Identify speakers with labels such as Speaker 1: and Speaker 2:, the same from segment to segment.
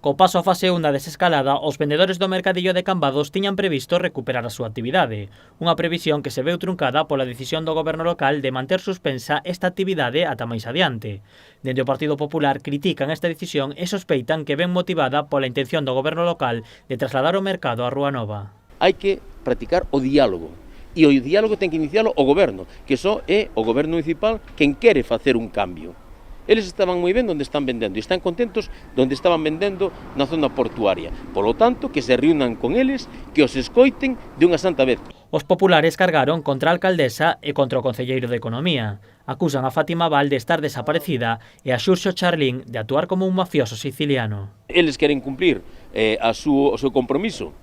Speaker 1: Co paso a fase 1 da desescalada, os vendedores do mercadillo de Cambados tiñan previsto recuperar a súa actividade. Unha previsión que se veu truncada pola decisión do goberno local de manter suspensa esta actividade ata máis adiante. Dende o Partido Popular critican esta decisión e sospeitan que ven motivada pola intención do goberno local de trasladar o mercado á Rúa Nova.
Speaker 2: Hai que practicar o diálogo. E o diálogo ten que inicialo o goberno, que só é o goberno municipal quen quere facer un cambio. Eles estaban moi ben onde están vendendo e están contentos onde estaban vendendo na zona portuaria. Polo tanto, que se reúnan con eles, que os escoiten de unha santa vez.
Speaker 1: Os populares cargaron contra a alcaldesa e contra o concelleiro de Economía. Acusan a Fátima Val de estar desaparecida e a Xurxo Charlín de actuar como un mafioso siciliano.
Speaker 2: Eles queren cumplir o seu compromiso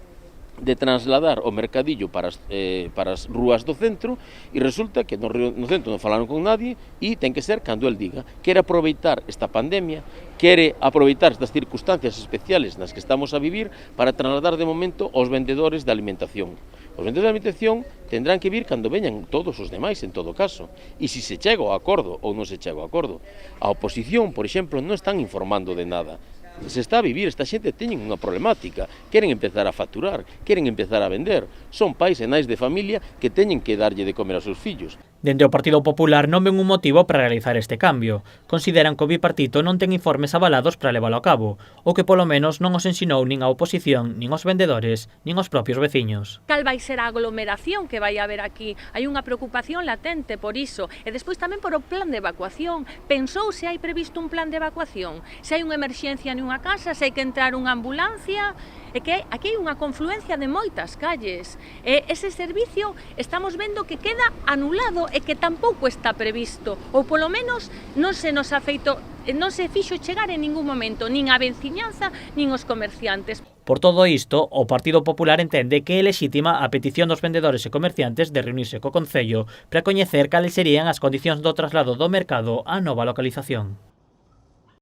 Speaker 2: de trasladar o mercadillo para as rúas do centro e resulta que no centro non falaron con nadie e ten que ser cando el diga. Quere aproveitar esta pandemia, quere aproveitar estas circunstancias especiales nas que estamos a vivir para trasladar de momento aos vendedores de alimentación. Os vendedores de alimentación tendrán que vir cando veñan todos os demais, en todo caso. E se se chega ao acordo ou non se chega ao acordo. A oposición, por exemplo, non están informando de nada. Se está a vivir, esta xente teñen unha problemática, queren empezar a facturar, queren empezar a vender, son pais e nais de familia que teñen que darlle de comer aos seus fillos.
Speaker 1: Dende o Partido Popular non ven un motivo para realizar este cambio. Consideran que o bipartito non ten informes avalados para leválo a cabo, ou que polo menos non os ensinou nin a oposición, nin os vendedores, nin os propios veciños.
Speaker 3: Cal vai ser a aglomeración que vai haber aquí? Hai unha preocupación latente por iso, e despois tamén por o plan de evacuación. Pensou se hai previsto un plan de evacuación? Se hai unha emerxencia nunha casa, se hai que entrar unha ambulancia, é que aquí hai unha confluencia de moitas calles e ese servicio estamos vendo que queda anulado e que tampouco está previsto, ou polo menos non se nos ha feito, non se fixo chegar en ningún momento, nin a veciñanza, nin os comerciantes.
Speaker 1: Por todo isto, o Partido Popular entende que é lexítima a petición dos vendedores e comerciantes de reunirse co Concello para coñecer cales serían as condicións do traslado do mercado á nova localización.